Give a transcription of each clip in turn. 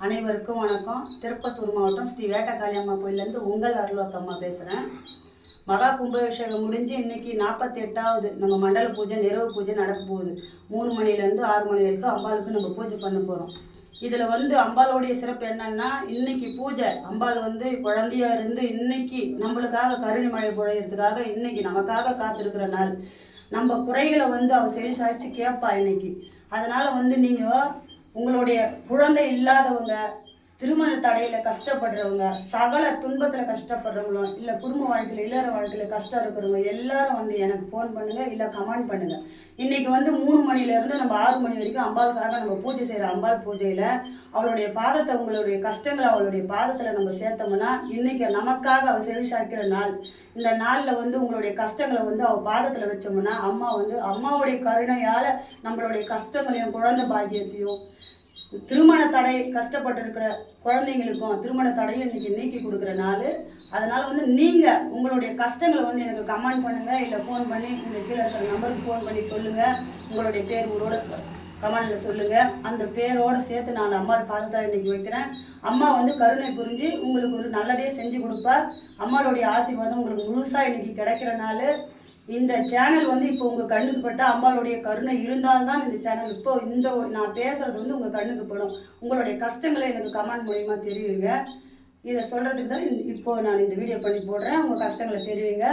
அனைவருக்கும் வணக்கம். திருப்பத்தூர் மாவட்டம் ஸ்ரீ வேட்டக்காளியம்மா கோயிலேருந்து உங்கள் அருள்வாக்கம்மா பேசுகிறேன். மகா கும்பாபிஷேகம் முடிஞ்சு இன்னைக்கு 48வது நம்ம மண்டல பூஜை நிறைவு பூஜை நடக்க போகுது. 3 மணிலேருந்து 6 மணி வரைக்கும் அம்பாளுக்கு நம்ம பூஜை பண்ண போகிறோம். இதில் அம்பாளுடைய சிறப்பு என்னன்னா, இன்னைக்கு பூஜை அம்பாள் குழந்தையா இருந்து இன்னைக்கு நம்மளுக்காக கருணை மழை பொழியறதுக்காக இன்னைக்கு நமக்காக காத்திருக்கிற நாள். நம்ம குறைகளை அவள் சாய்ச்சி கேட்பா இன்னைக்கு. அதனால் நீங்கள் உங்களுடைய குழந்தை இல்லாதவங்க, திருமண தடையில் கஷ்டப்படுறவங்க, சகல துன்பத்தில் கஷ்டப்படுறவங்களும், இல்லை குடும்ப வாழ்க்கையில் இல்லற வாழ்க்கையில் கஷ்டம் இருக்கிறவங்க எல்லாரும் எனக்கு ஃபோன் பண்ணுங்கள், இல்லை கமெண்ட் பண்ணுங்கள். இன்றைக்கி 3 மணிலேருந்து நம்ம 6 மணி வரைக்கும் அம்பாளுக்காக நம்ம பூஜை செய்கிற அம்பாள் பூஜையில் அவளுடைய பாதத்தை, உங்களுடைய கஷ்டங்களை அவளுடைய பாதத்தில் நம்ம சேர்த்தோம்னா இன்றைக்கி நமக்காக அவள் செவிசாய்க்கிற நாள். இந்த நாளில் உங்களுடைய கஷ்டங்களை அவள் பாதத்தில் வச்சோம்னா அம்மா அம்மாவுடைய கருணையால் நம்மளுடைய கஷ்டங்களையும் குழந்தை பாக்கியத்தையும், திருமண தடை கஷ்டப்பட்டு இருக்கிற குழந்தைங்களுக்கும் திருமண தடையும் இன்னைக்கு நீக்கி கொடுக்குற நாள். அதனால் நீங்கள் உங்களுடைய கஷ்டங்களை எனக்கு கமெண்ட் பண்ணுங்கள், இல்லை ஃபோன் பண்ணி இந்த கீழே இருக்கிற நம்பருக்கு ஃபோன் பண்ணி சொல்லுங்கள். உங்களுடைய பேர் ஊரோட கமெண்டில் சொல்லுங்கள். அந்த பேரோடு சேர்த்து நான் அம்மா பாதத்தில் இன்றைக்கி வைக்கிறேன். அம்மா கருணை புரிஞ்சு உங்களுக்கு நல்லதே செஞ்சு கொடுப்பா. அம்மாவுடைய ஆசீர்வாதம் உங்களுக்கு முழுசாக இன்றைக்கி கிடைக்கிற நாள். இந்த சேனல் இப்போ உங்கள் கண்ணுக்கு பட்டால் அம்பாளுடைய கருணை இருந்தால்தான் இந்த சேனல் நான் பேசுகிறது உங்கள் கண்ணுக்கு படும். உங்களுடைய கஷ்டங்களை எனக்கு கமெண்ட் மூலிமா தெரிவிங்க. இதை சொல்கிறதுக்கு தான் இப்போது நான் இந்த வீடியோ பண்ணி போடுறேன். உங்கள் கஷ்டங்களை தெரிவிங்க.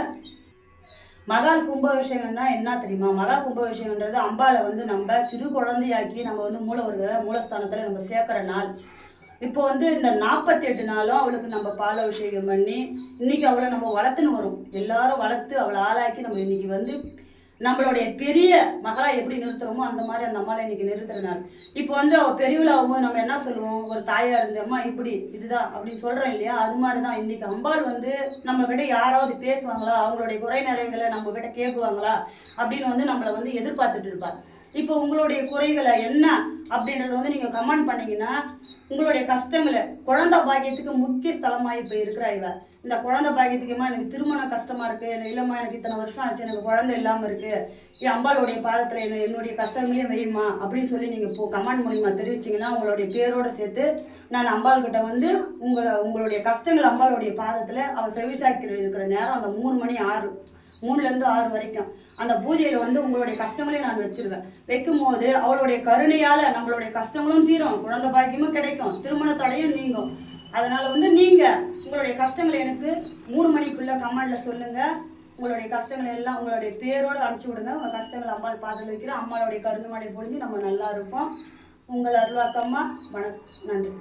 மகா கும்பாபிஷேகம்னா என்ன தெரியுமா? மகா கும்பாபிஷேகன்றது அம்பாளை நம்ம சிறு குழந்தையாக்கி நம்ம மூலஸ்தானத்தில் நம்ம சேர்க்குற நாள். இப்போ இந்த 48 நாளும் அவளுக்கு நம்ம பால் அபிஷேகம் பண்ணி இன்னைக்கு அவளை நம்ம வளர்த்துன்னு வரும். எல்லாரும் வளர்த்து அவளை ஆளாக்கி நம்ம இன்னைக்கு நம்மளுடைய பெரிய மகளா எப்படி நிறுத்துறோமோ அந்த மாதிரி அந்த அம்மாவை இன்னைக்கு நிறுத்துற நாள். இப்போ அவள் பெரியவள் ஆகும்போது நம்ம என்ன சொல்லுவோம்? ஒரு தாயா இருந்து அம்மா இப்படி இதுதான் அப்படின்னு சொல்கிறோம் இல்லையா? அது மாதிரி தான் இன்னைக்கு அம்பாள் நம்மக்கிட்ட யாராவது பேசுவாங்களா, அவங்களுடைய குறை நிறைவுகளை நம்ம கிட்ட கேட்குவாங்களா அப்படின்னு நம்மளை எதிர்பார்த்துட்டு இருப்பாள். இப்போ உங்களுடைய குறைகளை என்ன அப்படின்றத நீங்கள் கமெண்ட் பண்ணிங்கன்னா உங்களுடைய கஷ்டங்களை, குழந்தை பாக்கியத்துக்கு முக்கிய ஸ்தலமாக இப்போ இருக்கிறா இவ. இந்த குழந்தை பாக்கியத்துக்குமா எனக்கு திருமணம் கஷ்டமாக இருக்குது, இல்லைம்மா எனக்கு இத்தனை வருஷம் ஆச்சு எனக்கு குழந்தை இல்லாமல் இருக்குது, என் அம்பாளுடைய பாதத்தில் என்னுடைய கஷ்டங்களையும் வையுமா அப்படின்னு சொல்லி நீங்கள் கமெண்ட் மூலிமா தெரிவிச்சிங்கன்னா உங்களுடைய பேரோடு சேர்த்து நான் அம்பாள்கிட்ட உங்களுடைய கஷ்டங்கள் அம்பாளுடைய பாதத்தில் அவள் செவிசாக்கி இருக்கிற நேரம் அந்த 3 6 வரைக்கும் அந்த பூஜையில் உங்களுடைய கஷ்டங்களையும் நான் வச்சிருவேன். வைக்கும்போது அவளுடைய கருணையால் நம்மளுடைய கஷ்டங்களும் தீரும், குழந்தை பாக்கியமும் கிடைக்கும், திருமண தடையும் நீங்கும். அதனால் நீங்கள் உங்களுடைய கஷ்டங்களை எனக்கு 3 மணிக்குள்ளே கமெண்டில் சொல்லுங்கள். உங்களுடைய கஷ்டங்களை எல்லாம் உங்களுடைய பேரோடு அனுப்பிச்சி விடுங்க. உங்கள் கஷ்டங்களை அம்பாள் பாதத்தில் வைக்கிறேன். அம்மாளுடைய கருணை மழை பொழிஞ்சு நம்ம நல்லா இருப்போம். உங்கள் அருள்வாக்கம்மா. நன்றி.